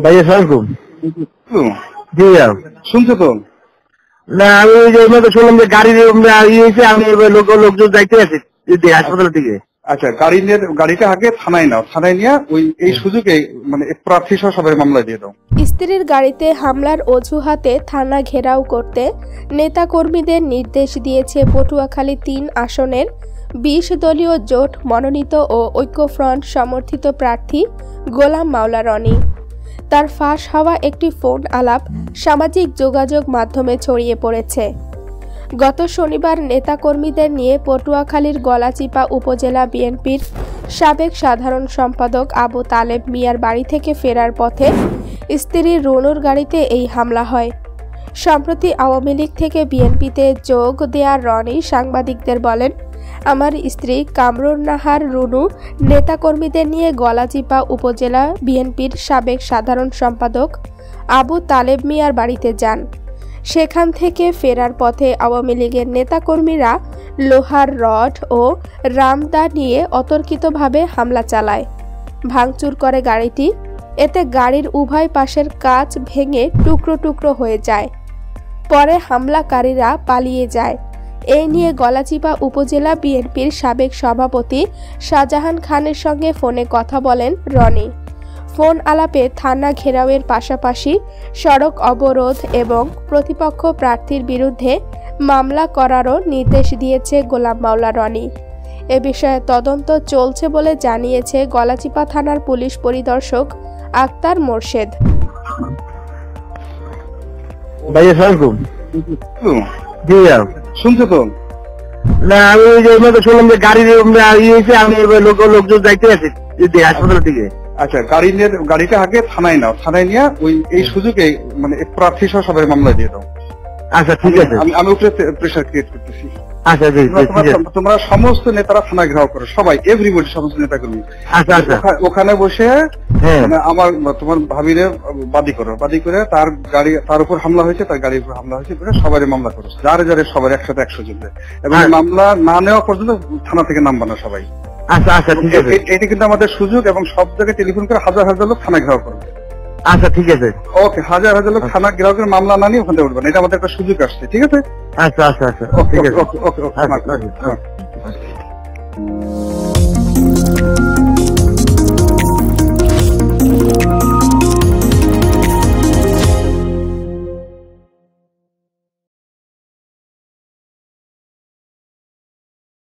ভাইয়া সালাম। জি ভাইয়া শুনছো তো? না আমি ওই যে তো শুনলাম যে গাড়ির হয়েছে, আমি লোকজন যাইতে আছি হাসপাতাল থেকে। আচ্ছা, গাড়িটা আগে থানায় নাও, থানায় নিয়ে ওই এই সুযোগে মানে প্রার্থী সহ সবাই মামলা দিয়ে দাও। স্ত্রীর গাড়িতে হামলার অজুহাতে থানা ঘেরাও করতে নেতাকর্মীদের নির্দেশ দিয়েছে পটুয়াখালী ৩ আসনের ২০ দলীয় জোট মনোনীত ও ঐক্যফ্রন্ট সমর্থিত প্রার্থী গোলাম মাওলা রনি। তার ফাঁস হওয়া একটি ফোন আলাপ সামাজিক যোগাযোগ মাধ্যমে ছড়িয়ে পড়েছে। গত শনিবার নেতাকর্মীদের নিয়ে পটুয়াখালীর গলাচিপা উপজেলা বিএনপির সাবেক সাধারণ সম্পাদক আবু তালেব মিয়ার বাড়ি থেকে ফেরার পথে স্ত্রী রুনুর গাড়িতে এই হামলা হয়। সম্প্রতি আওয়ামী লীগ থেকে বিএনপিতে যোগ দেওয়া রনি সাংবাদিকদের বলেন, আমার স্ত্রী কামরুন নাহার রুনু নেতাকর্মীদের নিয়ে গলাচিপা উপজেলা বিএনপির সাবেক সাধারণ সম্পাদক আবু তালেব মিয়ার বাড়িতে যান। সেখান থেকে ফেরার পথে আওয়ামী লীগের নেতাকর্মীরা লোহার রড ও রামদা নিয়ে অতর্কিতভাবে হামলা চালায়, ভাঙচুর করে গাড়িটি। এতে গাড়ির উভয় পাশের কাচ ভেঙে টুকরো টুকরো হয়ে যায়। পরে হামলাকারীরা পালিয়ে যায়। এই নিয়ে গলাচিপা উপজেলা বিএনপির সাবেক সভাপতি শাহজাহান খানের সঙ্গে ফোনে কথা বলেন রনি। ফোন আলাপে থানা ঘেরাওয়ের পাশাপাশি সড়ক অবরোধ এবং প্রতিপক্ষ প্রার্থীর বিরুদ্ধে মামলা করারও নির্দেশ দিয়েছে গোলাম মাওলা রনি। এ বিষয়ে তদন্ত চলছে বলে জানিয়েছে গলাচিপা থানার পুলিশ পরিদর্শক আক্তার মোর্শেদ। ভাইয়া সালাম। জি ভাইয়া শুনছো তো? না আমি ওই যে তো শুনলাম যে গাড়ির হয়েছে, আমি লোকজন যাইতে আছি হাসপাতাল থেকে। আচ্ছা, গাড়িটা আগে থানায় নাও, থানায় নিয়ে ওই এই সুযোগে মানে প্রার্থী সহ সবাই মামলা দিয়ে দাও। আচ্ছা ঠিক আছে, আমি উপরে প্রেসার ক্রিয়েট করতেছি। আচ্ছা তোমরা সমস্ত নেতারা থানা ঘেরাও করো, সবাই এভরিবডি, সমস্ত নেতাকর্মী। আচ্ছা আচ্ছা ওখানে বসে তোমার ভাবিরে বাদী করে তার উপর হামলা হয়েছে, তার গাড়ির উপর হামলা হয়েছে, সবাই মামলা করো, যারে সবার একসাথে 100 জন। এবং মামলা না নেওয়া পর্যন্ত থানা থেকে নামবা না সবাই। আচ্ছা আচ্ছা ঠিক আছে, এটা কিন্তু আমাদের সুযোগ, এবং সব জায়গায় টেলিফোন করে হাজার হাজার লোক থানা ঘেরাও করবে। আচ্ছা ঠিক আছে, ওকে, হাজার হাজার লোক থানা ঘেরাও করে মামলা না নিয়ে ওখান থেকে উঠবেন, এটা আমাদের একটা সুযোগ আসছে। ঠিক আছে, আচ্ছা আচ্ছা আচ্ছা ওকে ওকে ওকে।